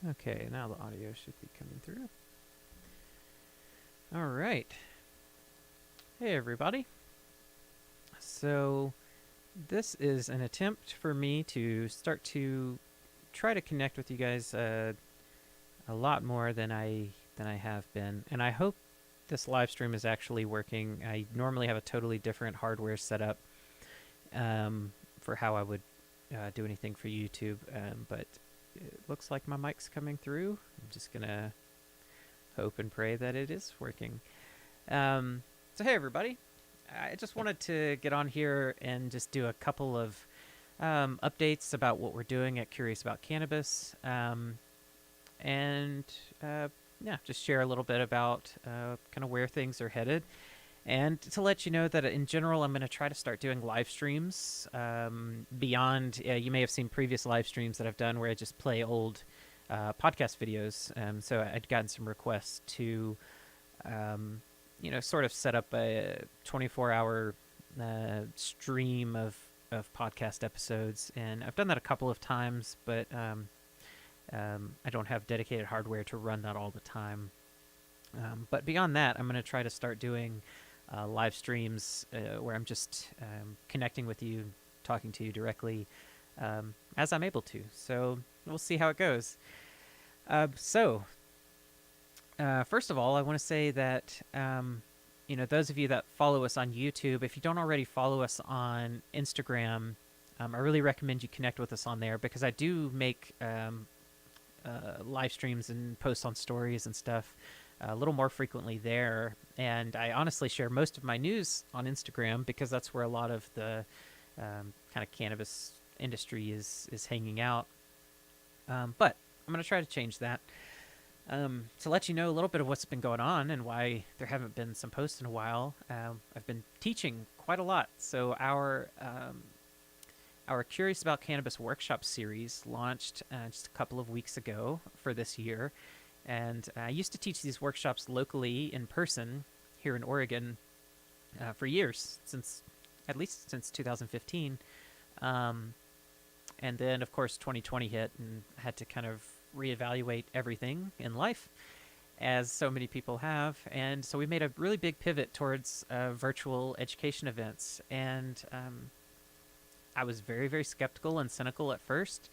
Okay, now the audio should be coming through. All right. Hey, everybody. So, this is an attempt for me to start to try to connect with you guys a lot more than I have been, and I hope this live stream is actually working. I normally have a totally different hardware setup for how I would do anything for YouTube, but it looks like my mic's coming through. I'm just gonna hope and pray that it is working. So hey everybody, I just wanted to get on here and just do a couple of updates about what we're doing at Curious About Cannabis, and yeah, just share a little bit about kind of where things are headed. And to let you know that in general, I'm going to try to start doing live streams beyond. You may have seen previous live streams that I've done where I just play old podcast videos. So I'd gotten some requests to, sort of set up a 24-hour stream of podcast episodes. And I've done that a couple of times, but I don't have dedicated hardware to run that all the time. But beyond that, I'm going to try to start doing live streams where I'm just connecting with you, talking to you directly as I'm able to. So we'll see how it goes. First of all, I want to say that those of you that follow us on YouTube, if you don't already follow us on Instagram, I really recommend you connect with us on there because I do make live streams and posts on stories and stuff a little more frequently there. And I honestly share most of my news on Instagram because that's where a lot of the kind of cannabis industry is hanging out. But I'm going to try to change that. To let you know a little bit of what's been going on and why there haven't been some posts in a while, I've been teaching quite a lot. So our Curious About Cannabis workshop series launched just a couple of weeks ago for this year. And I used to teach these workshops locally in person here in Oregon for years, at least since 2015. And then, of course, 2020 hit and I had to kind of reevaluate everything in life, as so many people have. And so we made a really big pivot towards virtual education events. And I was very, very skeptical and cynical at first,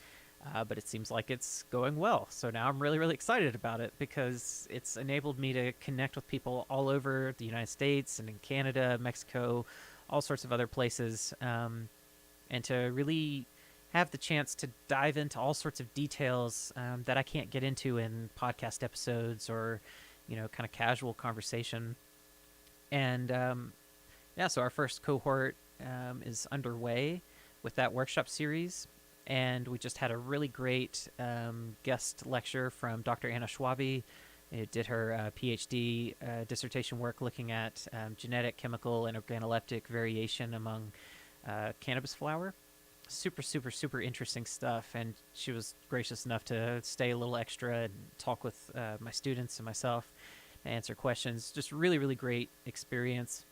but it seems like it's going well. So now I'm really, really excited about it because it's enabled me to connect with people all over the United States and in Canada, Mexico, all sorts of other places, and to really have the chance to dive into all sorts of details that I can't get into in podcast episodes or, kind of casual conversation. And yeah, so our first cohort is underway with that workshop series. And we just had a really great guest lecture from Dr. Anna Schwabi. It did her PhD dissertation work looking at genetic, chemical, and organoleptic variation among cannabis flower. Super, super, super interesting stuff. And she was gracious enough to stay a little extra and talk with my students and myself and answer questions. Just really, really great experience.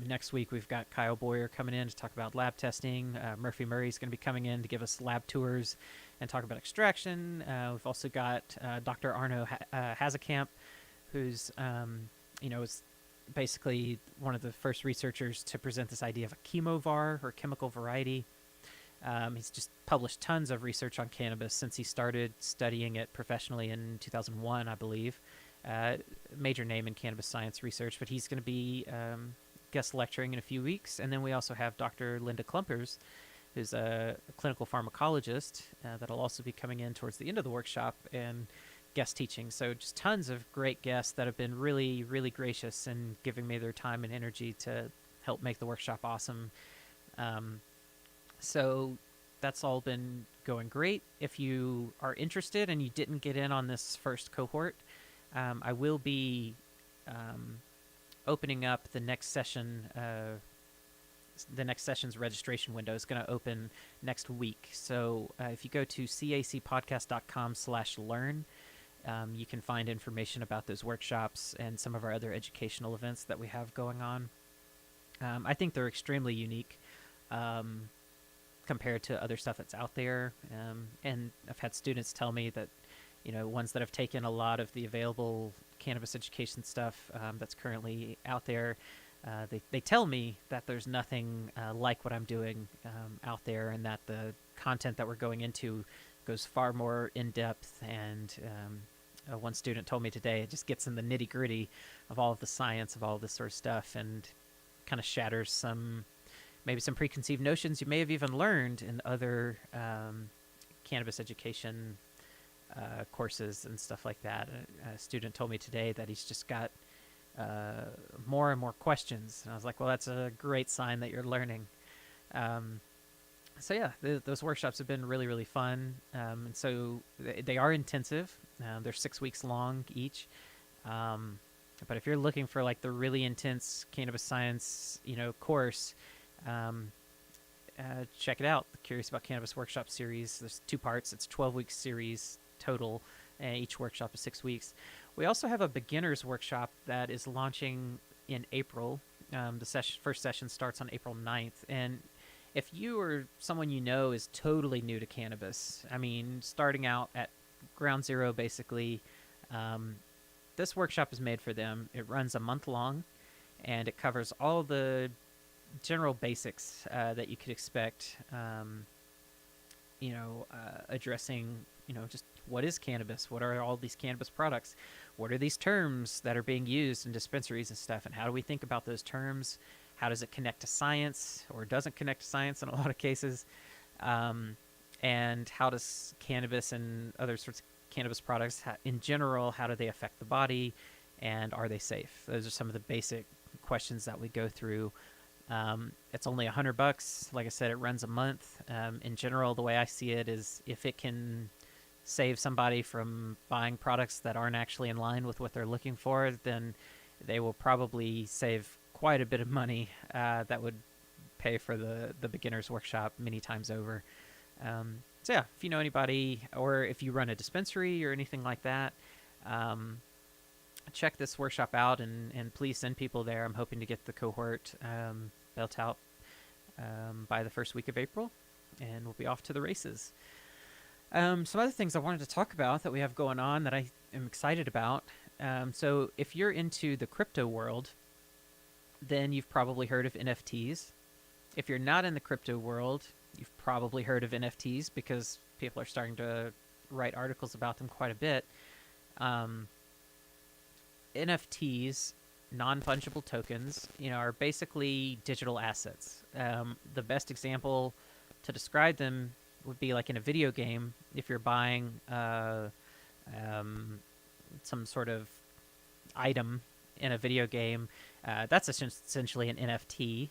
Next week, we've got Kyle Boyer coming in to talk about lab testing. Murphy Murray's going to be coming in to give us lab tours and talk about extraction. We've also got Dr. Arno Hazekamp, who's, is basically one of the first researchers to present this idea of a chemovar, or chemical variety. He's just published tons of research on cannabis since he started studying it professionally in 2001, I believe. Major name in cannabis science research, but he's going to be guest lecturing in a few weeks. And then we also have Dr. Linda Klumpers, who's a clinical pharmacologist that'll also be coming in towards the end of the workshop and guest teaching. So just tons of great guests that have been really, really gracious in giving me their time and energy to help make the workshop awesome. So that's all been going great. If you are interested and you didn't get in on this first cohort, I will be opening up the next session. The next session's registration window is going to open next week. So if you go to cacpodcast.com/learn, you can find information about those workshops and some of our other educational events that we have going on. I think they're extremely unique compared to other stuff that's out there. And I've had students tell me that ones that have taken a lot of the available cannabis education stuff that's currently out there. They tell me that there's nothing like what I'm doing out there, and that the content that we're going into goes far more in depth. And one student told me today it just gets in the nitty gritty of all of the science of all of this sort of stuff, and kind of shatters maybe some preconceived notions you may have even learned in other cannabis education courses and stuff like that. A student told me today that he's just got more and more questions, and I was like, well, that's a great sign that you're learning. So yeah, those workshops have been really, really fun, and so they are intensive. They're 6 weeks long each, but if you're looking for like the really intense cannabis science course, check it out, the Curious About Cannabis workshop series. There's 2 parts. It's 12-week series total, and each workshop is 6 weeks. We also have a beginner's workshop that is launching in April. The first session starts on April 9th. And if you or someone is totally new to cannabis, I mean, starting out at ground zero, basically, this workshop is made for them. It runs a month long, and it covers all the general basics that you could expect, addressing, just what is cannabis? What are all these cannabis products? What are these terms that are being used in dispensaries and stuff? And how do we think about those terms? How does it connect to science, or doesn't connect to science in a lot of cases? And how does cannabis and other sorts of cannabis products, in general, how do they affect the body? And are they safe? Those are some of the basic questions that we go through. It's only $100. Like I said, it runs a month. In general, the way I see it is, if it can save somebody from buying products that aren't actually in line with what they're looking for, then they will probably save quite a bit of money that would pay for the beginner's workshop many times over. So yeah, if you know anybody, or if you run a dispensary or anything like that, check this workshop out, and please send people there. I'm hoping to get the cohort built out by the first week of April, and we'll be off to the races. Some other things I wanted to talk about that we have going on that I am excited about. So if you're into the crypto world, then you've probably heard of NFTs. If you're not in the crypto world, you've probably heard of NFTs, because people are starting to write articles about them quite a bit. NFTs, non-fungible tokens, are basically digital assets. The best example to describe them would be like in a video game. If you're buying some sort of item in a video game, that's essentially an NFT,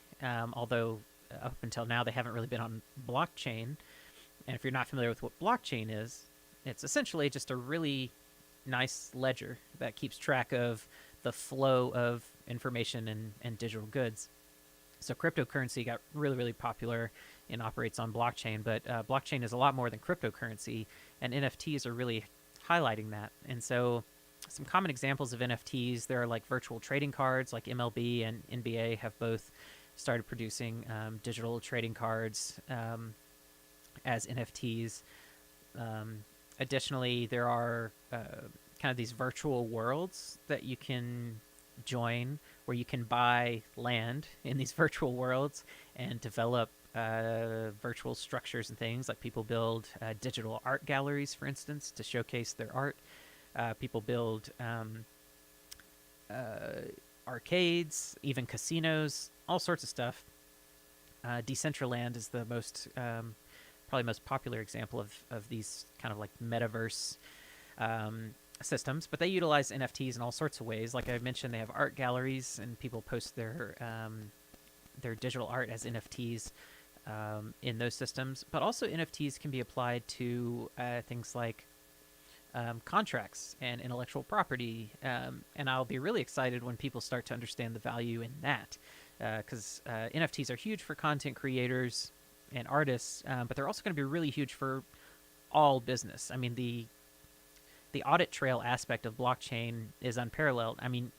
although up until now they haven't really been on blockchain. And if you're not familiar with what blockchain is, it's essentially just a really nice ledger that keeps track of the flow of information and digital goods. So cryptocurrency got really, really popular and operates on blockchain, but blockchain is a lot more than cryptocurrency, and NFTs are really highlighting that. And so some common examples of NFTs, there are like virtual trading cards, like MLB and NBA have both started producing digital trading cards as NFTs. Additionally, there are kind of these virtual worlds that you can join, where you can buy land in these virtual worlds and develop virtual structures and things. Like people build digital art galleries, for instance, to showcase their art. People build arcades, even casinos, all sorts of stuff. Decentraland is the probably most popular example of these kind of like metaverse systems, but they utilize NFTs in all sorts of ways. Like I mentioned, they have art galleries, and people post their digital art as NFTs in those systems. But also NFTs can be applied to things like contracts and intellectual property, and I'll be really excited when people start to understand the value in that, because NFTs are huge for content creators and artists, but they're also going to be really huge for all business. I mean, the audit trail aspect of blockchain is unparalleled. I mean,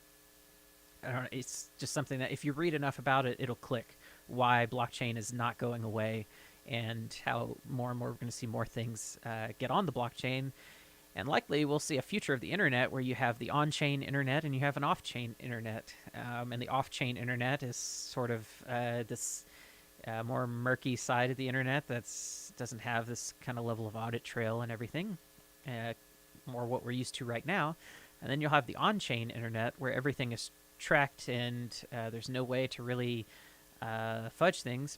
I don't know, it's just something that if you read enough about it, it'll click why blockchain is not going away, and how more and more we're going to see more things get on the blockchain. And likely we'll see a future of the internet where you have the on-chain internet and you have an off-chain internet. And the off-chain internet is sort of this more murky side of the internet that doesn't have this kind of level of audit trail and everything, more what we're used to right now. And then you'll have the on-chain internet where everything is tracked and there's no way to really fudge things,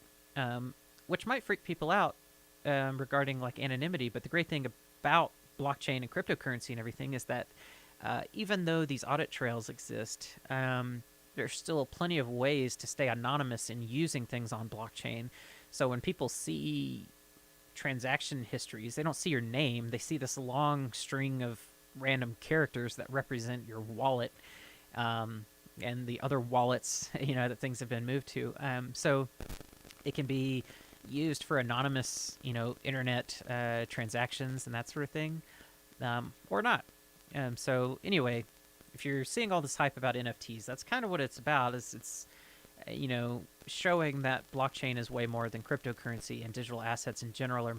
which might freak people out regarding like anonymity. But the great thing about blockchain and cryptocurrency and everything is that even though these audit trails exist, there's still plenty of ways to stay anonymous in using things on blockchain. So when people see transaction histories, they don't see your name. They see this long string of random characters that represent your wallet and the other wallets, that things have been moved to. So it can be used for anonymous, internet transactions and that sort of thing, or not. So anyway, if you're seeing all this hype about NFTs, that's kind of what it's about. It's showing that blockchain is way more than cryptocurrency, and digital assets in general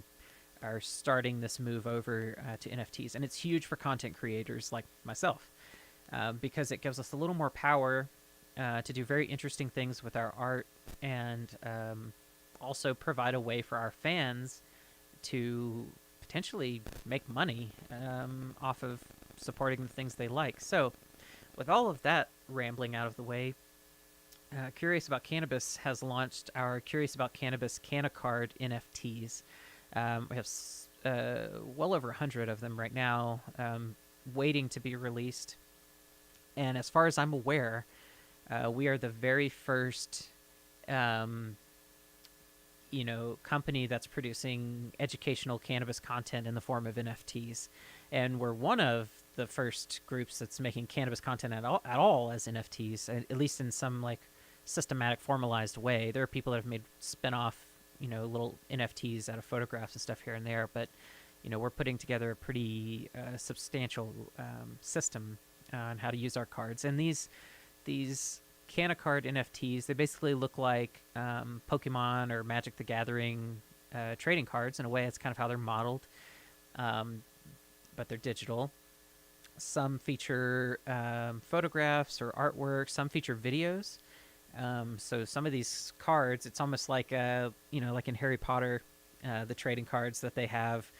are starting this move over to NFTs. And it's huge for content creators like myself because it gives us a little more power to do very interesting things with our art, and also provide a way for our fans to potentially make money off of supporting the things they like. So with all of that rambling out of the way, Curious About Cannabis has launched our Curious About Cannabis Cannacard NFTs. We have well over 100 of them right now, waiting to be released. And as far as I'm aware, we are the very first company that's producing educational cannabis content in the form of NFTs. And we're one of the first groups that's making cannabis content at all as NFTs, at least in some like systematic, formalized way. There are people that have made spin-off, little NFTs out of photographs and stuff here and there, but we're putting together a pretty substantial system on how to use our cards. And these Cannacard NFTs, they basically look like Pokemon or Magic the Gathering trading cards. In a way, that's kind of how they're modeled, but they're digital. Some feature photographs or artwork. Some feature videos. So some of these cards, it's almost like like in Harry Potter, the trading cards that they have.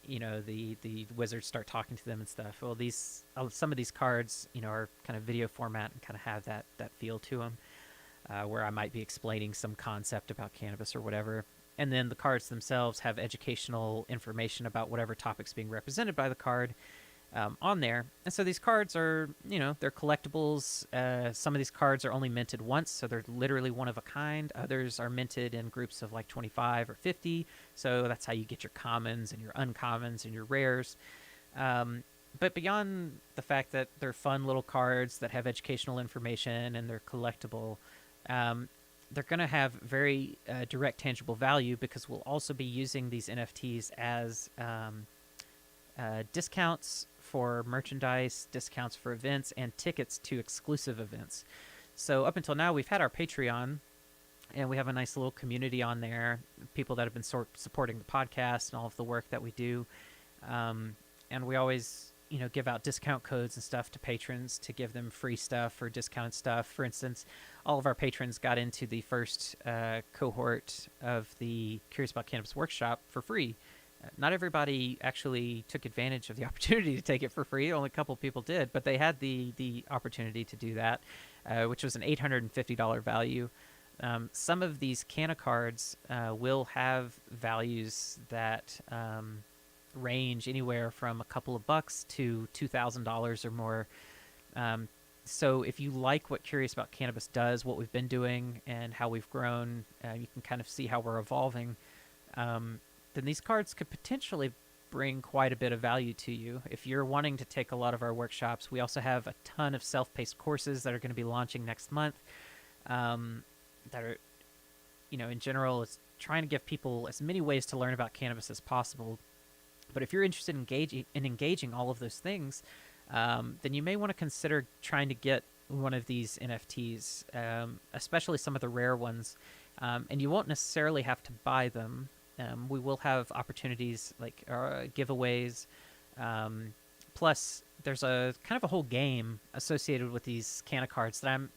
The wizards start talking to them and stuff. Well, some of these cards, are kind of video format and kind of have that feel to them, where I might be explaining some concept about cannabis or whatever. And then the cards themselves have educational information about whatever topic's being represented by the card on there. And so these cards are, they're collectibles. Some of these cards are only minted once, so they're literally one of a kind. Others are minted in groups of like 25 or 50. So that's how you get your commons and your uncommons and your rares. But beyond the fact that they're fun little cards that have educational information and they're collectible, they're going to have very direct, tangible value, because we'll also be using these NFTs as discounts for merchandise, discounts for events, and tickets to exclusive events. So up until now, we've had our Patreon, and we have a nice little community on there, people that have been supporting the podcast and all of the work that we do. And we always, give out discount codes and stuff to patrons to give them free stuff or discounted stuff. For instance, all of our patrons got into the first cohort of the Curious About Cannabis workshop for free. Not everybody actually took advantage of the opportunity to take it for free. Only a couple people did, but they had the opportunity to do that, which was an $850 value. Some of these Cannacards will have values that range anywhere from a couple of bucks to $2,000 or more. So if you like what Curious About Cannabis does, what we've been doing, and how we've grown, you can kind of see how we're evolving. Then these cards could potentially bring quite a bit of value to you. If you're wanting to take a lot of our workshops, we also have a ton of self-paced courses that are going to be launching next month, that are, in general, it's trying to give people as many ways to learn about cannabis as possible. But if you're interested in engaging all of those things, then you may want to consider trying to get one of these NFTs, especially some of the rare ones. And you won't necessarily have to buy them. We will have opportunities like giveaways. Plus, there's a kind of a whole game associated with these Canna cards that I'm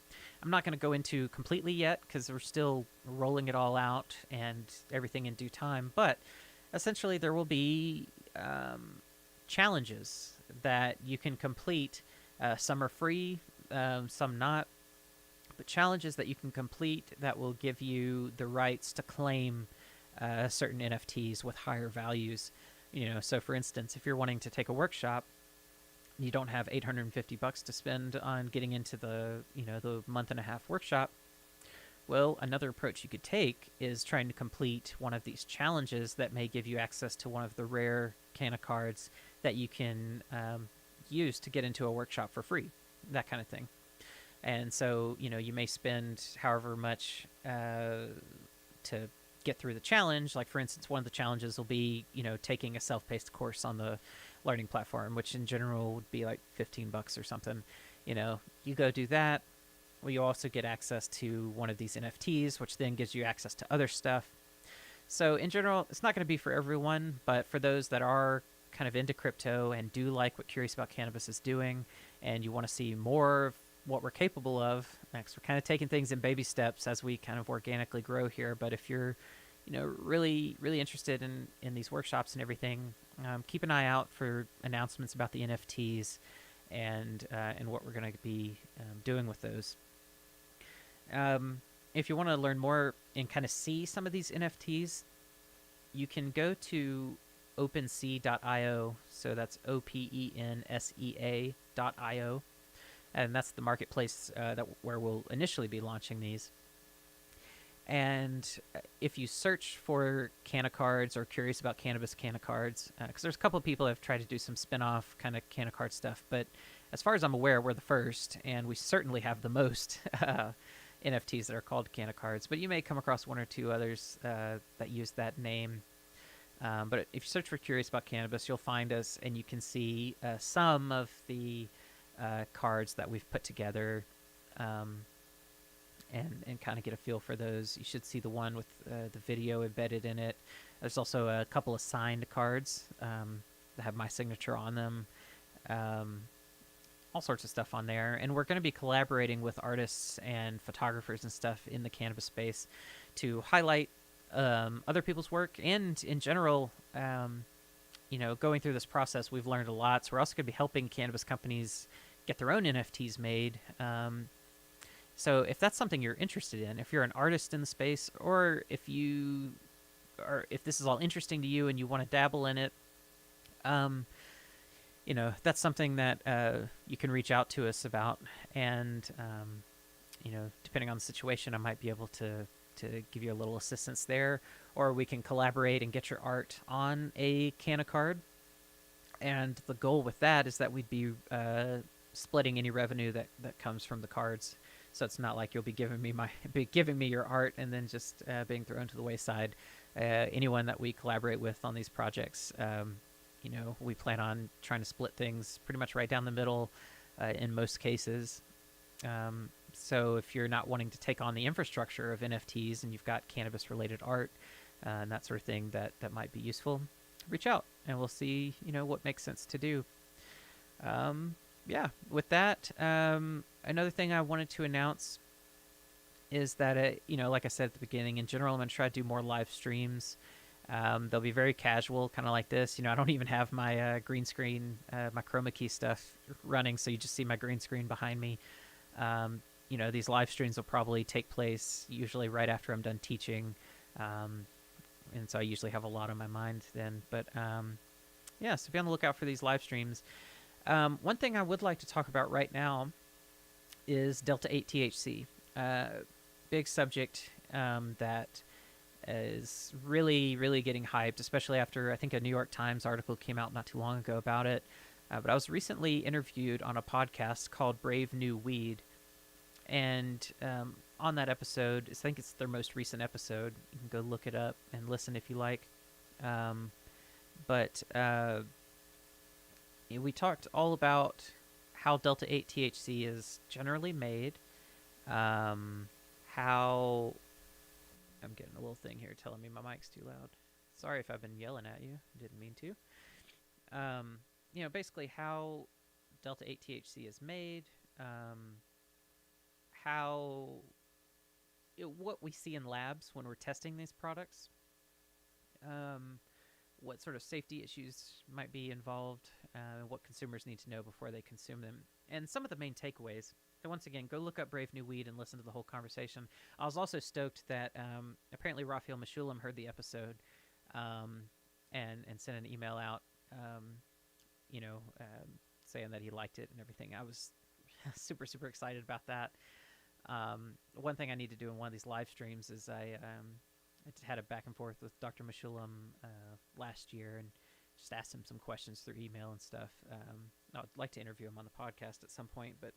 not going to go into completely yet because we're still rolling it all out and everything in due time. But essentially, there will be challenges that you can complete. Some are free, some not, but challenges that you can complete that will give you the rights to claim certain NFTs with higher values. So for instance, if you're wanting to take a workshop, you don't have $850 to spend on getting into the month and a half workshop. Well, another approach you could take is trying to complete one of these challenges that may give you access to one of the rare Canna cards that you can use to get into a workshop for free, that kind of thing. And so, you may spend however much to get through the challenge. Like, for instance, one of the challenges will be, taking a self-paced course on the learning platform, which in general would be like $15 or something. You go do that. Well, you also get access to one of these NFTs, which then gives you access to other stuff. So in general, it's not going to be for everyone, but for those that are kind of into crypto and do like what Curious About Cannabis is doing, and you want to see more of what we're capable of, next we're kind of taking things in baby steps as we kind of organically grow here. But if you're, really, really interested in these workshops and everything, keep an eye out for announcements about the NFTs and what we're going to be doing with those. If you want to learn more and kind of see some of these NFTs, you can go to OpenSea.io. So that's OPENSEA.io. And that's the marketplace where we'll initially be launching these. And if you search for Canna cards or Curious About Cannabis Canna cards, because there's a couple of people that have tried to do some spin-off kind of Canna card stuff, but as far as I'm aware, we're the first, and we certainly have the most NFTs that are called Canna cards. But you may come across one or two others that use that name. But if you search for Curious About Cannabis, you'll find us, and you can see some of the cards that we've put together, and kind of get a feel for those. You should see the one with the video embedded in it. There's also a couple of signed cards that have my signature on them. All sorts of stuff on there. And we're going to be collaborating with artists and photographers and stuff in the cannabis space to highlight other people's work. And in general, going through this process, we've learned a lot. So we're also going to be helping cannabis companies get their own NFTs made. So if that's something you're interested in, if you're an artist in the space, or if this is all interesting to you and you want to dabble in it, that's something that you can reach out to us about. And, depending on the situation, I might be able to give you a little assistance there, or we can collaborate and get your art on a Canna card. And the goal with that is that we'd be splitting any revenue that comes from the cards. So it's not like you'll be giving me your art and then just being thrown to the wayside. Anyone that we collaborate with on these projects, we plan on trying to split things pretty much right down the middle in most cases. So if you're not wanting to take on the infrastructure of NFTs and you've got cannabis-related art and that sort of thing that might be useful, reach out and we'll see, what makes sense to do. With that, another thing I wanted to announce is that, like I said at the beginning, in general, I'm going to try to do more live streams. They'll be very casual, kind of like this. I don't even have my green screen, my chroma key stuff running, so you just see my green screen behind me. These live streams will probably take place usually right after I'm done teaching, and so I usually have a lot on my mind then. But, so be on the lookout for these live streams. One thing I would like to talk about right now is delta-8 THC. Big subject that is really, really getting hyped, especially after I think a New York Times article came out not too long ago about it. But I was recently interviewed on a podcast called Brave New Weed. And on that episode, I think it's their most recent episode. You can go look it up and listen if you like. We talked all about how delta-8 THC is generally made, how... I'm getting a little thing here telling me my mic's too loud. Sorry if I've been yelling at you. Didn't mean to. Um, basically how delta-8 THC is made, how what we see in labs when we're testing these products, um, what sort of safety issues might be involved, what consumers need to know before they consume them, and some of the main takeaways. So once again, go look up Brave New Weed and listen to the whole conversation. I was also stoked that apparently Raphael Meshulam heard the episode, and sent an email out, you know, saying that he liked it and everything. I was super excited about that. One thing I need to do in one of these live streams is I had a back and forth with Dr. Meshulam last year and just asked him some questions through email and stuff. I'd like to interview him on the podcast at some point, but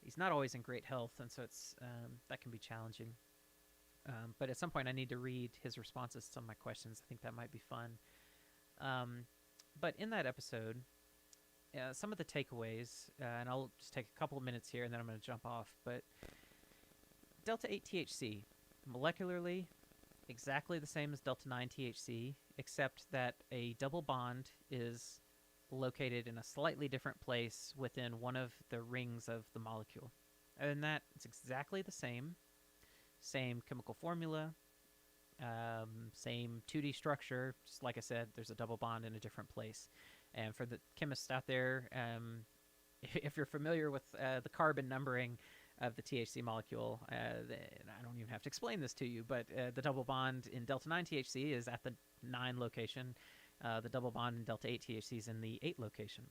he's not always in great health, and so it's that can be challenging. But at some point, I need to read his responses to some of my questions. I think that might be fun. But in that episode, some of the takeaways, and I'll just take a couple of minutes here, and then I'm going to jump off. But delta-8 THC, molecularly, exactly the same as delta-9 THC, except that a double bond is located in a slightly different place within one of the rings of the molecule. Other than that, it's exactly the same. Same chemical formula, same 2D structure. Just like I said, there's a double bond in a different place. And for the chemists out there, if you're familiar with the carbon numbering of the THC molecule, and I don't even have to explain this to you, but the double bond in delta-9 THC is at the 9 location. The double bond in delta-8 THC is in the 8 location.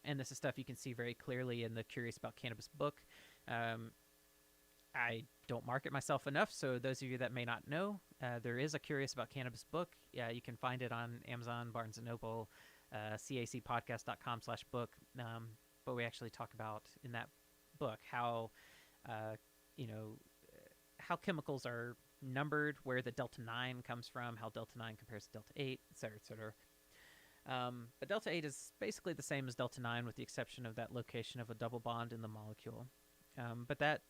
And this is stuff you can see very clearly in the Curious About Cannabis book. I don't market myself enough, so those of you that may not know, there is a Curious About Cannabis book. Yeah, you can find it on Amazon, Barnes & Noble, cacpodcast.com/book. But we actually talk about in that book how, how chemicals are numbered, where the delta-9 comes from, how delta-9 compares to delta-8, et cetera, et cetera. But delta-8 is basically the same as delta-9 with the exception of that location of a double bond in the molecule. But that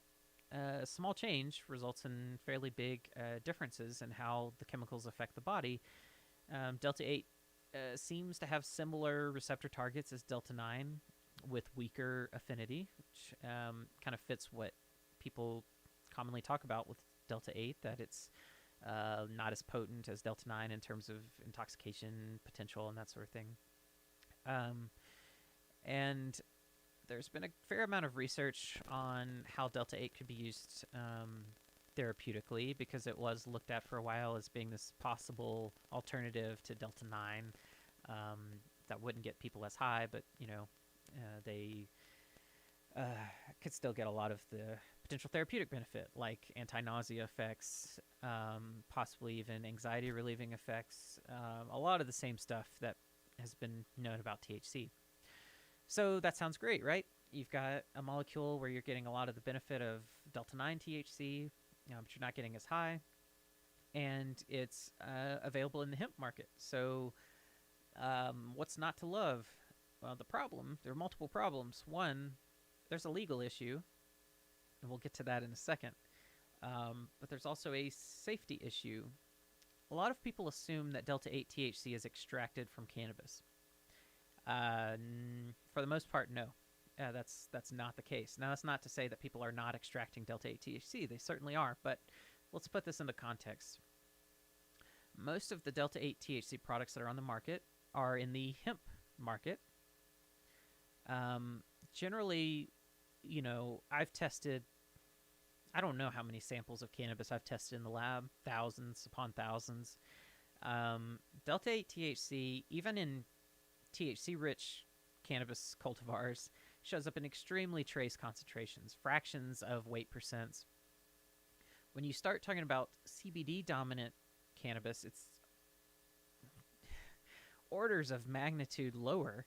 small change results in fairly big differences in how the chemicals affect the body. Delta-8 seems to have similar receptor targets as delta-9 with weaker affinity, which kind of fits what people commonly talk about with delta-8, that it's not as potent as delta-9 in terms of intoxication potential and that sort of thing. And there's been a fair amount of research on how delta-8 could be used therapeutically, because it was looked at for a while as being this possible alternative to delta-9 that wouldn't get people as high, but, they could still get a lot of the potential therapeutic benefit, like anti-nausea effects, possibly even anxiety-relieving effects, a lot of the same stuff that has been known about THC. So that sounds great, right? You've got a molecule where you're getting a lot of the benefit of delta-9 THC, but you're not getting as high, and it's available in the hemp market. So what's not to love? Well, there are multiple problems. One, there's a legal issue, and we'll get to that in a second. But there's also a safety issue. A lot of people assume that delta-8 THC is extracted from cannabis. For the most part, no. That's not the case. Now, that's not to say that people are not extracting delta-8 THC. They certainly are, but let's put this into context. Most of the delta-8 THC products that are on the market are in the hemp market. Generally, I've tested, I don't know how many samples of cannabis I've tested in the lab, thousands upon thousands. Delta-8 THC, even in THC-rich cannabis cultivars, shows up in extremely trace concentrations, fractions of weight percents. When you start talking about CBD-dominant cannabis, it's orders of magnitude lower.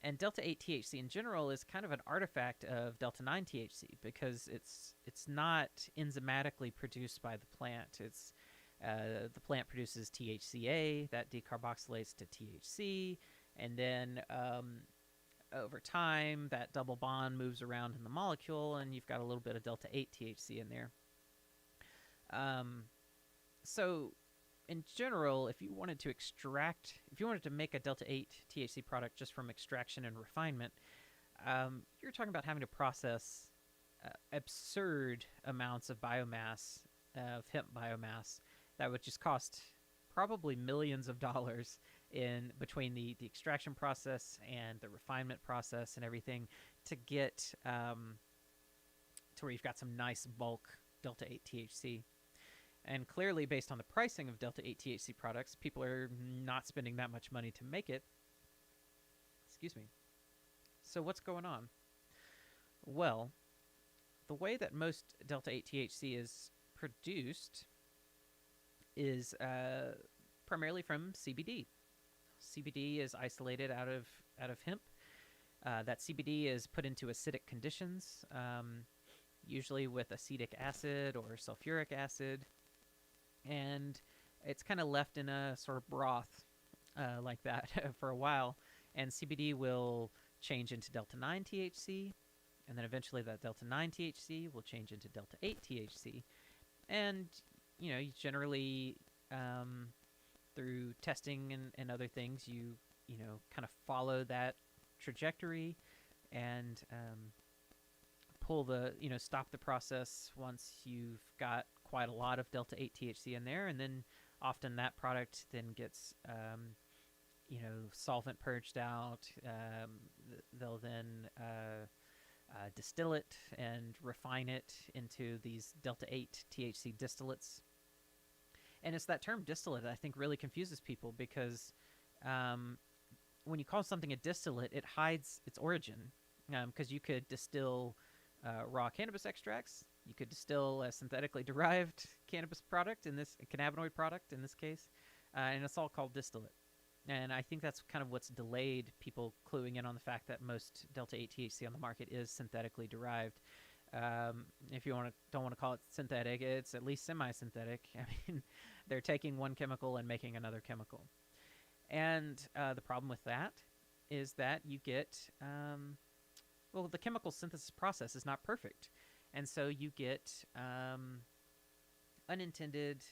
And delta-8 THC in general is kind of an artifact of delta-9 THC because it's not enzymatically produced by the plant. It's the plant produces THCA that decarboxylates to THC, and then over time that double bond moves around in the molecule, and you've got a little bit of delta-8 THC in there. So in general, if you wanted to make a delta-8 THC product just from extraction and refinement, you're talking about having to process absurd amounts of biomass, of hemp biomass, that would just cost probably millions of dollars in between the extraction process and the refinement process and everything to get to where you've got some nice bulk delta-8 THC. And clearly, based on the pricing of delta-8 THC products, people are not spending that much money to make it. Excuse me. So what's going on? Well, the way that most delta-8 THC is produced is primarily from CBD. CBD is isolated out of hemp. That CBD is put into acidic conditions, usually with acetic acid or sulfuric acid, and it's kind of left in a sort of broth like that for a while, and CBD will change into delta-9 THC, and then eventually that delta-9 THC will change into delta-8 THC. And, you generally, through testing and other things, you kind of follow that trajectory and stop the process once you've got quite a lot of delta-8 THC in there, and then often that product then gets solvent purged out. They'll then distill it and refine it into these delta-8 THC distillates. And it's that term distillate that I think really confuses people, because when you call something a distillate, it hides its origin, because you could distill raw cannabis extracts, you could distill a synthetically derived cannabis product, cannabinoid product in this case, and it's all called distillate. And I think that's kind of what's delayed people cluing in on the fact that most delta-8 THC on the market is synthetically derived. If you don't want to call it synthetic, it's at least semi-synthetic. I mean, they're taking one chemical and making another chemical. And the problem with that is that you get, the chemical synthesis process is not perfect. And so you get unintended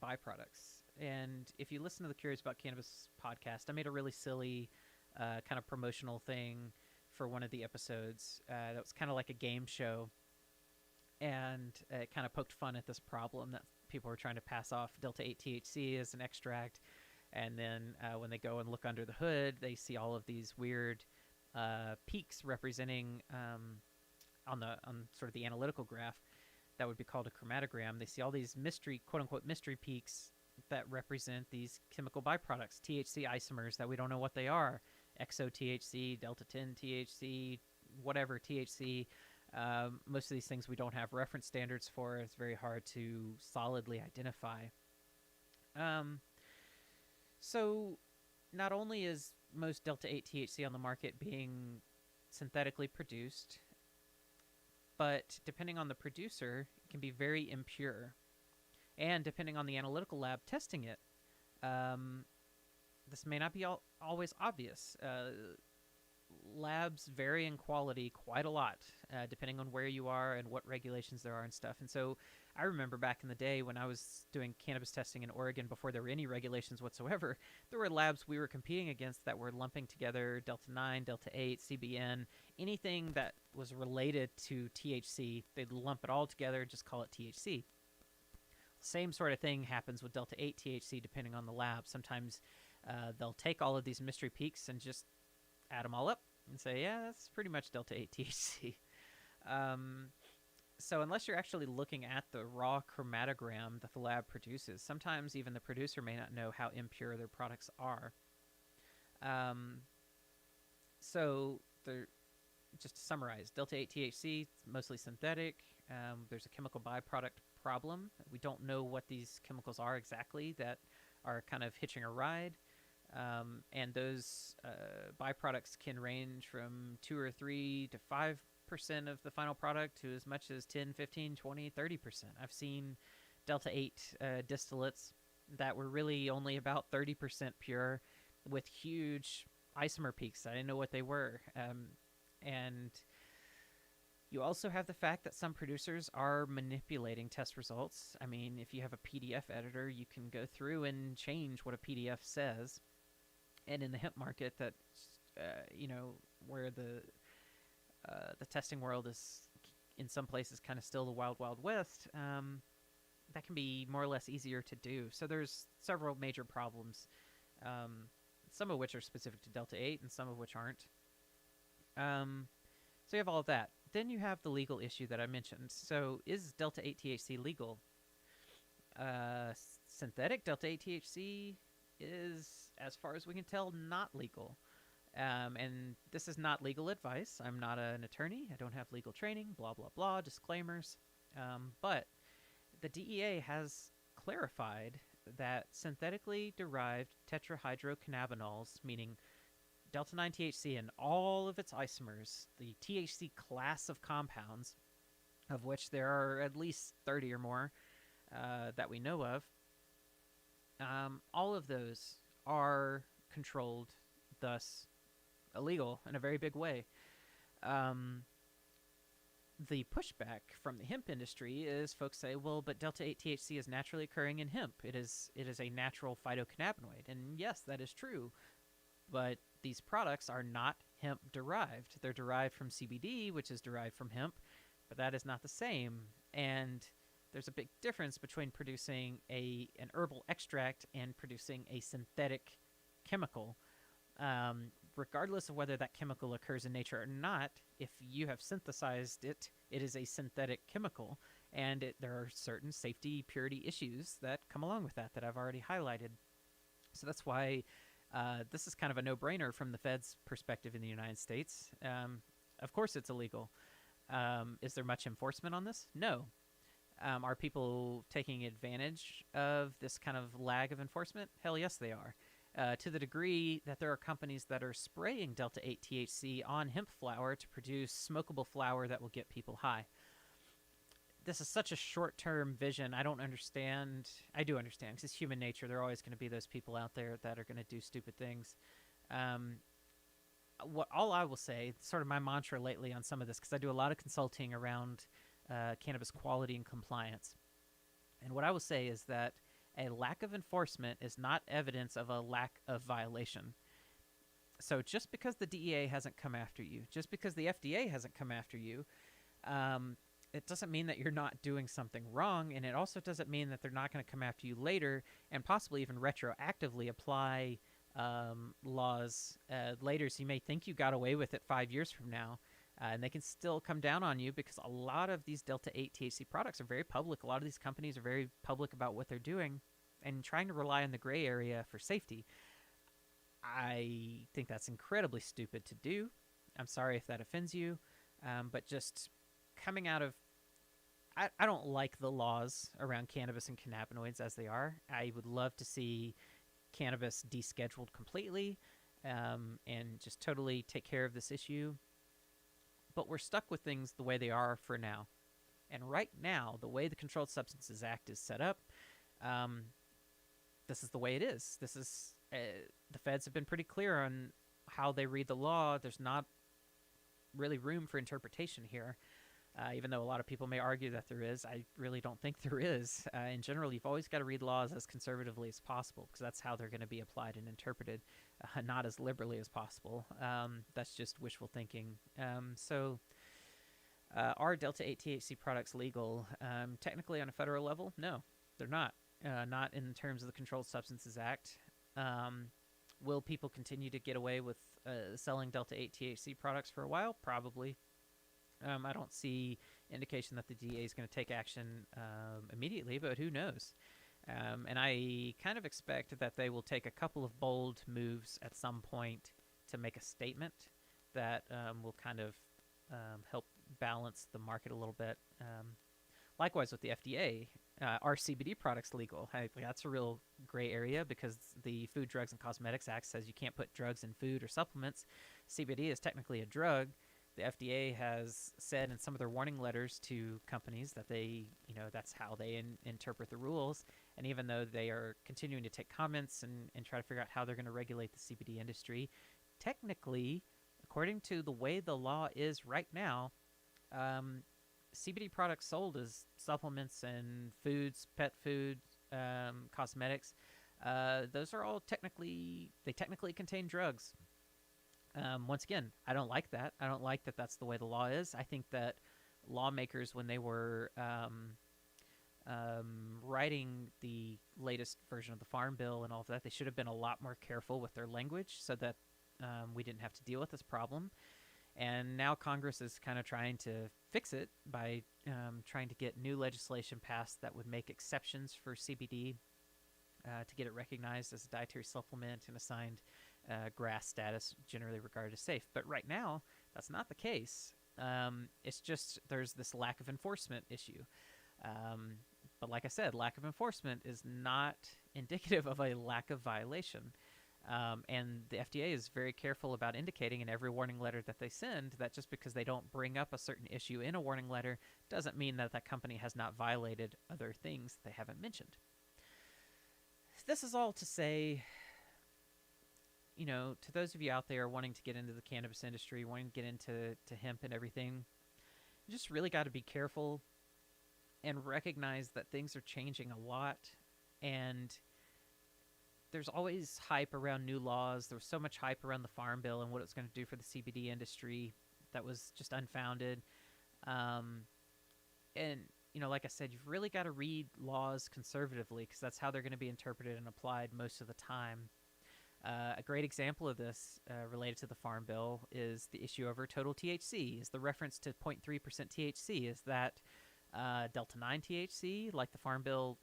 byproducts. And if you listen to the Curious About Cannabis podcast, I made a really silly kind of promotional thing for one of the episodes that was kind of like a game show. And it kind of poked fun at this problem that people were trying to pass off delta-8 THC as an extract. And then when they go and look under the hood, they see all of these weird peaks representing on sort of the analytical graph that would be called a chromatogram. They see all these quote-unquote mystery peaks that represent these chemical byproducts, THC isomers that we don't know what they are, exo-THC, delta-10 THC, whatever THC. Most of these things we don't have reference standards for. It's very hard to solidly identify. So not only is most delta-8 THC on the market being synthetically produced, but depending on the producer, it can be very impure. And depending on the analytical lab testing it, this may not be always obvious. Labs vary in quality quite a lot, depending on where you are and what regulations there are and stuff. And so I remember back in the day when I was doing cannabis testing in Oregon before there were any regulations whatsoever, there were labs we were competing against that were lumping together delta-9, delta-8, CBN, anything that was related to THC. They'd lump it all together and just call it THC. Same sort of thing happens with delta-8 THC depending on the lab. Sometimes they'll take all of these mystery peaks and just add them all up and say, yeah, that's pretty much delta-8 THC. So unless you're actually looking at the raw chromatogram that the lab produces, sometimes even the producer may not know how impure their products are. So just to summarize, delta-8 THC, it's mostly synthetic. There's a chemical byproduct problem. We don't know what these chemicals are exactly that are kind of hitching a ride. And those byproducts can range from 2 or 3 to 5% of the final product to as much as 10, 15, 20, 30%. I've seen delta-8 distillates that were really only about 30% pure with huge isomer peaks. I didn't know what they were. And You also have the fact that some producers are manipulating test results. I mean, if you have a PDF editor, you can go through and change what a PDF says. And in the hemp market, that where the testing world is in some places kind of still the wild wild west, that can be more or less easier to do. So there's several major problems, some of which are specific to delta-8 and some of which aren't. So you have all of that. Then you have the legal issue that I mentioned. So is delta-8 THC legal? Synthetic delta-8 THC is, as far as we can tell, not legal. And this is not legal advice. I'm not an attorney. I don't have legal training, blah, blah, blah, disclaimers. But the DEA has clarified that synthetically derived tetrahydrocannabinols, meaning delta-9 THC and all of its isomers, the THC class of compounds, of which there are at least 30 or more that we know of, all of those are controlled, thus illegal in a very big way. The pushback from the hemp industry is folks say, well, but delta-8 THC is naturally occurring in hemp. It is a natural phytocannabinoid. And yes, that is true. But these products are not hemp derived. They're derived from CBD, which is derived from hemp, but that is not the same. And there's a big difference between producing an herbal extract and producing a synthetic chemical. Regardless of whether that chemical occurs in nature or not, if you have synthesized it, it is a synthetic chemical, and there are certain safety, purity issues that come along with that I've already highlighted. So that's why this is kind of a no-brainer from the Fed's perspective in the United States. Of course it's illegal. Is there much enforcement on this? No. Are people taking advantage of this kind of lag of enforcement? Hell yes, they are. To the degree that there are companies that are spraying delta-8 THC on hemp flower to produce smokable flower that will get people high. This is such a short-term vision. I don't understand. I do understand, because it's human nature. There are always going to be those people out there that are going to do stupid things. All I will say, sort of my mantra lately on some of this, because I do a lot of consulting around cannabis quality and compliance. And what I will say is that a lack of enforcement is not evidence of a lack of violation. So just because the DEA hasn't come after you, just because the FDA hasn't come after you, it doesn't mean that you're not doing something wrong, and it also doesn't mean that they're not going to come after you later and possibly even retroactively apply laws later. So you may think you got away with it 5 years from now, and they can still come down on you, because a lot of these delta-8 THC products are very public. A lot of these companies are very public about what they're doing, and trying to rely on the gray area for safety, I think that's incredibly stupid to do. I'm sorry if that offends you, but just coming out of... I don't like the laws around cannabis and cannabinoids as they are. I would love to see cannabis descheduled completely and just totally take care of this issue. But we're stuck with things the way they are for now. And right now, the way the Controlled Substances Act is set up, this is the way it is. This is the feds have been pretty clear on how they read the law. There's not really room for interpretation here. Even though a lot of people may argue that there is, I really don't think there is. In general, you've always got to read laws as conservatively as possible, because that's how they're going to be applied and interpreted, not as liberally as possible. That's just wishful thinking. So are delta-8 THC products legal? Technically on a federal level? No, they're not. Not in terms of the Controlled Substances Act. Will people continue to get away with selling delta-8 THC products for a while? Probably. I don't see indication that the DEA is going to take action immediately, but who knows? And I kind of expect that they will take a couple of bold moves at some point to make a statement that will kind of help balance the market a little bit. Likewise with the FDA, are CBD products legal? That's a real gray area, because the Food, Drugs, and Cosmetics Act says you can't put drugs in food or supplements. CBD is technically a drug. The FDA has said in some of their warning letters to companies that they, that's how they interpret the rules. And even though they are continuing to take comments and try to figure out how they're going to regulate the CBD industry, technically, according to the way the law is right now, CBD products sold as supplements and foods, pet food, cosmetics, those are all technically contain drugs. Once again, I don't like that. I don't like that that's the way the law is. I think that lawmakers, when they were writing the latest version of the Farm Bill and all of that, they should have been a lot more careful with their language so that we didn't have to deal with this problem. And now Congress is kind of trying to fix it by trying to get new legislation passed that would make exceptions for CBD to get it recognized as a dietary supplement and assigned GRAS status, generally regarded as safe. But right now, that's not the case. It's just there's this lack of enforcement issue. But like I said, lack of enforcement is not indicative of a lack of violation. And the FDA is very careful about indicating in every warning letter that they send that just because they don't bring up a certain issue in a warning letter doesn't mean that that company has not violated other things they haven't mentioned. This is all to say, to those of you out there wanting to get into the cannabis industry, wanting to get into hemp and everything, you just really got to be careful and recognize that things are changing a lot, and there's always hype around new laws. There was so much hype around the Farm Bill and what it's going to do for the CBD industry that was just unfounded. And, like I said, you've really got to read laws conservatively because that's how they're going to be interpreted and applied most of the time. A great example of this related to the Farm Bill is the issue over total THC, is the reference to 0.3% THC. Is that delta-9 THC, like the Farm Bill,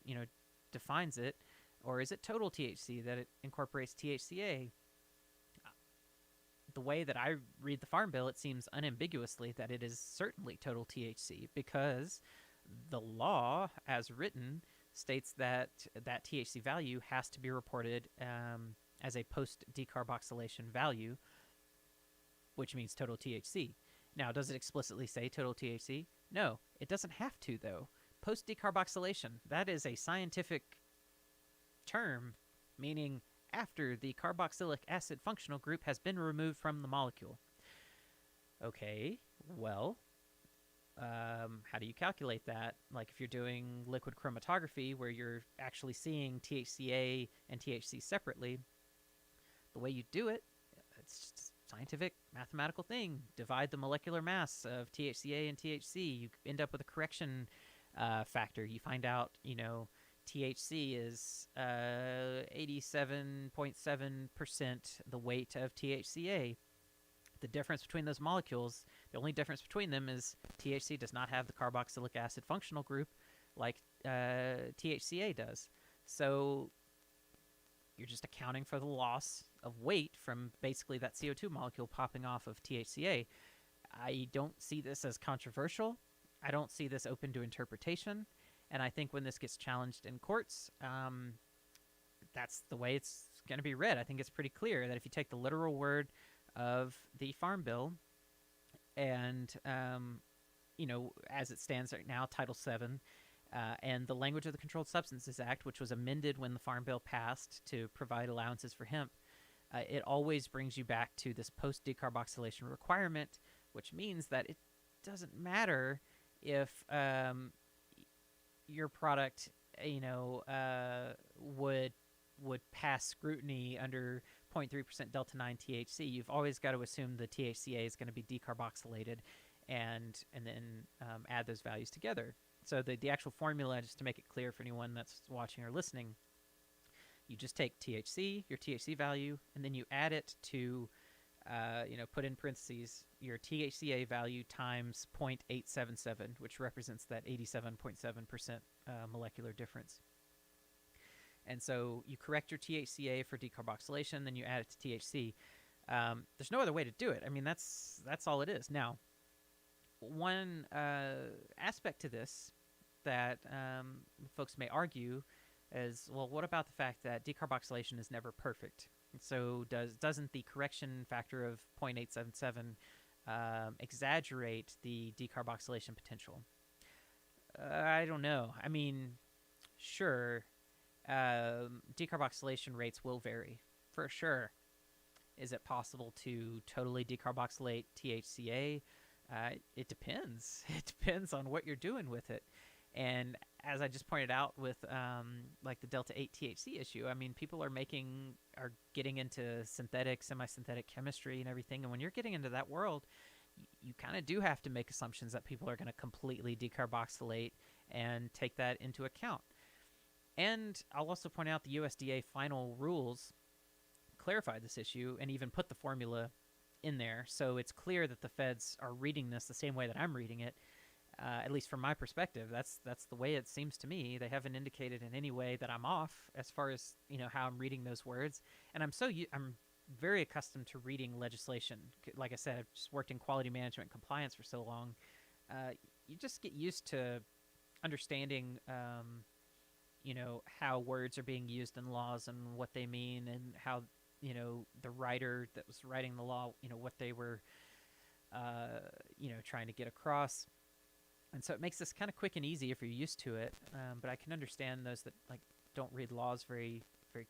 defines it, or is it total THC that it incorporates THCA? The way that I read the Farm Bill, it seems unambiguously that it is certainly total THC because the law, as written, states that that THC value has to be reported as a post-decarboxylation value, which means total THC. Now, does it explicitly say total THC? No, it doesn't have to, though. Post-decarboxylation, that is a scientific term, meaning after the carboxylic acid functional group has been removed from the molecule. Okay, well, how do you calculate that? Like if you're doing liquid chromatography where you're actually seeing THCA and THC separately, the way you do it, it's just a scientific mathematical thing. Divide the molecular mass of THCA and THC. You end up with a correction factor. You find out, THC is 87.7% the weight of THCA. The difference between those molecules, the only difference between them is THC does not have the carboxylic acid functional group like THCA does. So you're just accounting for the loss of weight from basically that CO2 molecule popping off of THCA. I don't see this as controversial. I don't see this open to interpretation. And I think when this gets challenged in courts, that's the way it's going to be read. I think it's pretty clear that if you take the literal word of the Farm Bill and, as it stands right now, Title VII, and the language of the Controlled Substances Act, which was amended when the Farm Bill passed to provide allowances for hemp, it always brings you back to this post-decarboxylation requirement, which means that it doesn't matter if your product, would pass scrutiny under 0.3% delta-9 THC. You've always got to assume the THCA is going to be decarboxylated and then add those values together. So the actual formula, just to make it clear for anyone that's watching or listening, you just take THC, your THC value, and then you add it to, put in parentheses, your THCA value times 0.877, which represents that 87.7% molecular difference. And so you correct your THCA for decarboxylation, then you add it to THC. There's no other way to do it. I mean, that's all it is. Now, one aspect to this that folks may argue is, well, what about the fact that decarboxylation is never perfect? And so doesn't the correction factor of 0.877 exaggerate the decarboxylation potential? I don't know. I mean, sure, decarboxylation rates will vary, for sure. Is it possible to totally decarboxylate THCA? It depends. It depends on what you're doing with it. And as I just pointed out with like the delta-8 THC issue, I mean, people are getting into synthetic, semi-synthetic chemistry and everything. And when you're getting into that world, you kind of do have to make assumptions that people are going to completely decarboxylate and take that into account. And I'll also point out the USDA final rules clarify this issue and even put the formula in there. So it's clear that the feds are reading this the same way that I'm reading it. At least from my perspective, that's the way it seems to me. They haven't indicated in any way that I'm off as far as how I'm reading those words. And I'm very accustomed to reading legislation. Like I said, I've just worked in quality management and compliance for so long. You just get used to understanding, how words are being used in laws and what they mean, and how the writer that was writing the law, what they were, trying to get across. And so it makes this kind of quick and easy if you're used to it. But I can understand those that don't read laws very, very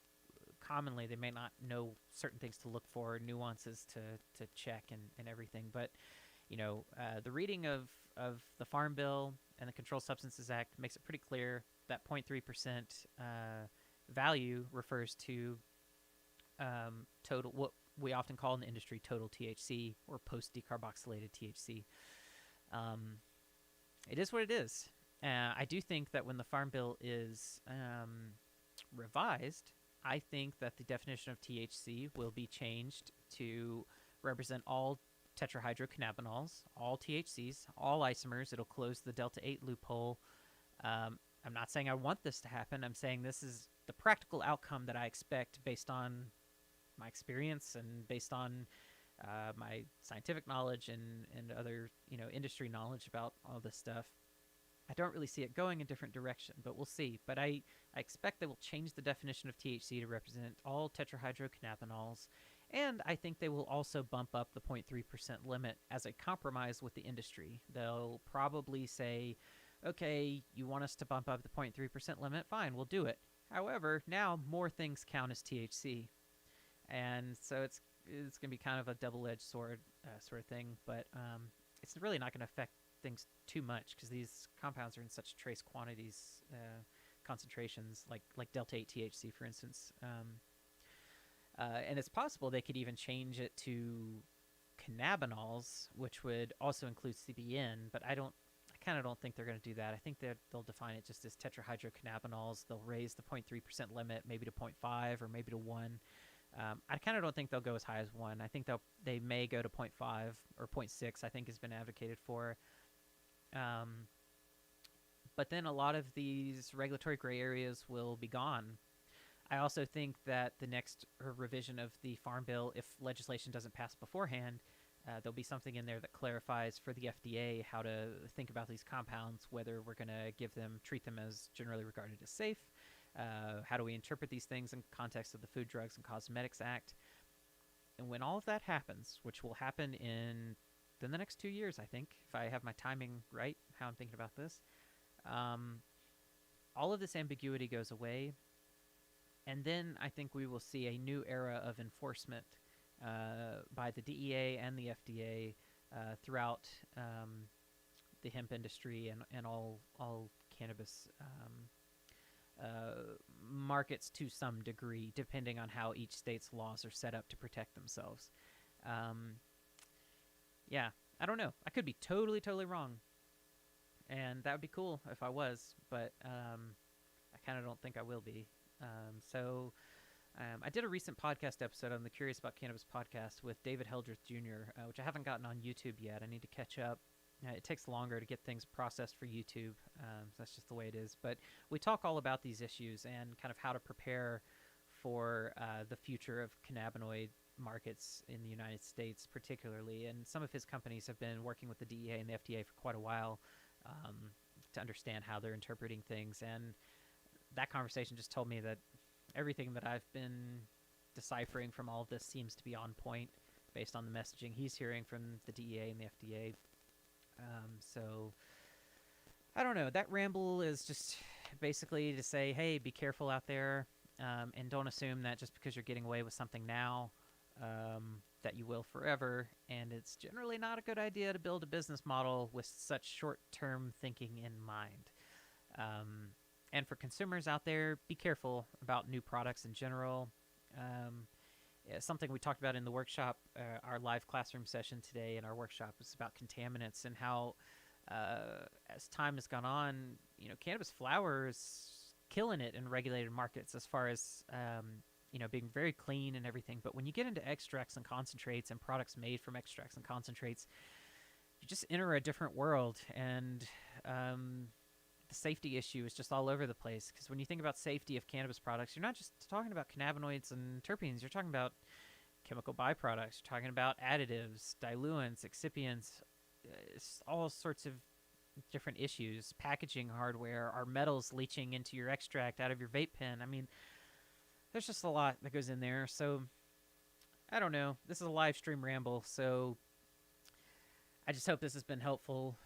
commonly. They may not know certain things to look for, nuances to check, and everything. But the reading of the Farm Bill and the Controlled Substances Act makes it pretty clear that 0.3% value refers to total, what we often call in the industry total THC or post decarboxylated THC. It is what it is. I do think that when the Farm Bill is revised, I think that the definition of THC will be changed to represent all tetrahydrocannabinols, all THCs, all isomers. It'll close the delta-8 loophole. I'm not saying I want this to happen. I'm saying this is the practical outcome that I expect based on my experience and based on my scientific knowledge and other industry knowledge about all this stuff. I don't really see it going a different direction, but we'll see. But I expect they will change the definition of THC to represent all tetrahydrocannabinols, and I think they will also bump up the 0.3% limit as a compromise with the industry. They'll probably say, okay, you want us to bump up the 0.3% limit? Fine, we'll do it. However, now more things count as THC. And so it's going to be kind of a double-edged sword sort of thing, but it's really not going to affect things too much because these compounds are in such trace quantities, concentrations, like delta-8 THC, for instance. And it's possible they could even change it to cannabinols, which would also include CBN, but I kind of don't think they're going to do that. I think they'll define it just as tetrahydrocannabinols. They'll raise the 0.3% limit maybe to 0.5 or maybe to 1. I kind of don't think they'll go as high as 1. I think they may go to 0.5 or 0.6, I think has been advocated for. But then a lot of these regulatory gray areas will be gone. I also think that the next revision of the Farm Bill, if legislation doesn't pass beforehand, there'll be something in there that clarifies for the FDA how to think about these compounds, whether we're going to treat them as generally regarded as safe. How do we interpret these things in context of the Food, Drugs, and Cosmetics Act? And when all of that happens, which will happen in the next 2 years, I think, if I have my timing right, how I'm thinking about this, all of this ambiguity goes away. And then I think we will see a new era of enforcement by the DEA and the FDA throughout the hemp industry and all cannabis markets to some degree, depending on how each state's laws are set up to protect themselves. Yeah, I don't know. I could be totally, totally wrong. And that would be cool if I was, but I kind of don't think I will be. I did a recent podcast episode on the Curious About Cannabis podcast with David Heldreth Jr., which I haven't gotten on YouTube yet. I need to catch up. It takes longer to get things processed for YouTube. So that's just the way it is. But we talk all about these issues and kind of how to prepare for the future of cannabinoid markets in the United States particularly. And some of his companies have been working with the DEA and the FDA for quite a while to understand how they're interpreting things. And that conversation just told me that everything that I've been deciphering from all of this seems to be on point based on the messaging he's hearing from the DEA and the FDA. So I don't know. That ramble is just basically to say, hey, be careful out there, and don't assume that just because you're getting away with something now, that you will forever, and it's generally not a good idea to build a business model with such short-term thinking in mind. Um, and for consumers out there, be careful about new products in general. Um, yeah, something we talked about in the workshop, our live classroom session today in our workshop, was about contaminants and how, as time has gone on, cannabis flower is killing it in regulated markets as far as being very clean and everything. But when you get into extracts and concentrates and products made from extracts and concentrates, you just enter a different world, and the safety issue is just all over the place. Because when you think about safety of cannabis products, you're not just talking about cannabinoids and terpenes. You're talking about chemical byproducts. You're talking about additives, diluents, excipients, all sorts of different issues. Packaging hardware, are metals leaching into your extract out of your vape pen? I mean, there's just a lot that goes in there. So I don't know. This is a live stream ramble, so I just hope this has been helpful.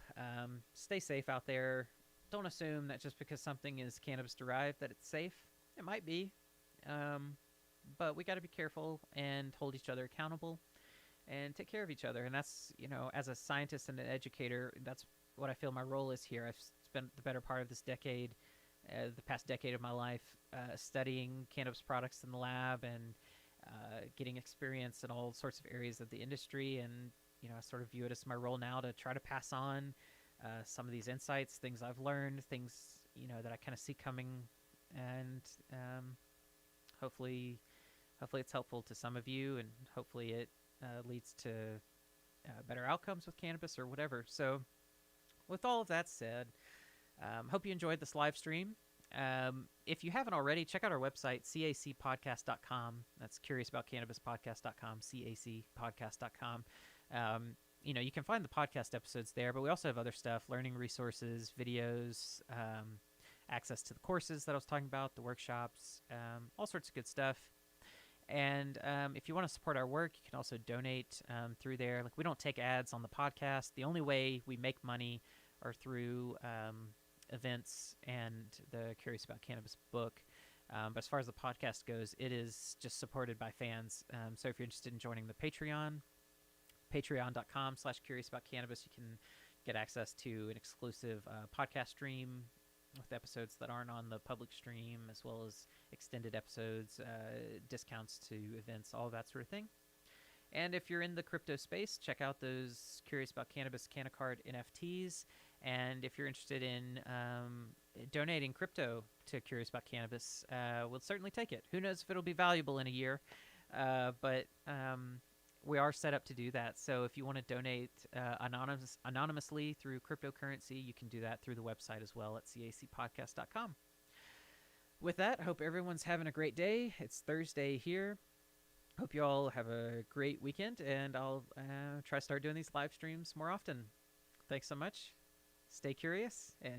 Stay safe out there. Don't assume that just because something is cannabis derived that it's safe. It might be, but we got to be careful and hold each other accountable and take care of each other. And that's, as a scientist and an educator, that's what I feel my role is here. I've spent the better part of this decade, the past decade of my life, studying cannabis products in the lab and getting experience in all sorts of areas of the industry. And, I sort of view it as my role now to try to pass on some of these insights, things I've learned, things, that I kind of see coming. And hopefully it's helpful to some of you, and hopefully it leads to better outcomes with cannabis or whatever. So with all of that said, hope you enjoyed this live stream. If you haven't already, check out our website, cacpodcast.com. That's curiousaboutcannabispodcast.com, cacpodcast.com. You can find the podcast episodes there, but we also have other stuff, learning resources, videos, access to the courses that I was talking about, the workshops, all sorts of good stuff. And if you want to support our work, you can also donate through there. Like, we don't take ads on the podcast. The only way we make money are through events and the Curious About Cannabis book. But as far as the podcast goes, it is just supported by fans. So if you're interested in joining the Patreon, patreon.com/curiousaboutcannabis, you can get access to an exclusive podcast stream with episodes that aren't on the public stream, as well as extended episodes, discounts to events, all that sort of thing. And if you're in the crypto space, check out those Curious About Cannabis Cannacard NFTs. And if you're interested in donating crypto to Curious About Cannabis, we'll certainly take it. Who knows if it'll be valuable in a year, but we are set up to do that. So if you want to donate anonymously through cryptocurrency, you can do that through the website as well at cacpodcast.com. With that, I hope everyone's having a great day. It's Thursday here. Hope you all have a great weekend, and I'll try to start doing these live streams more often. Thanks so much. Stay curious, and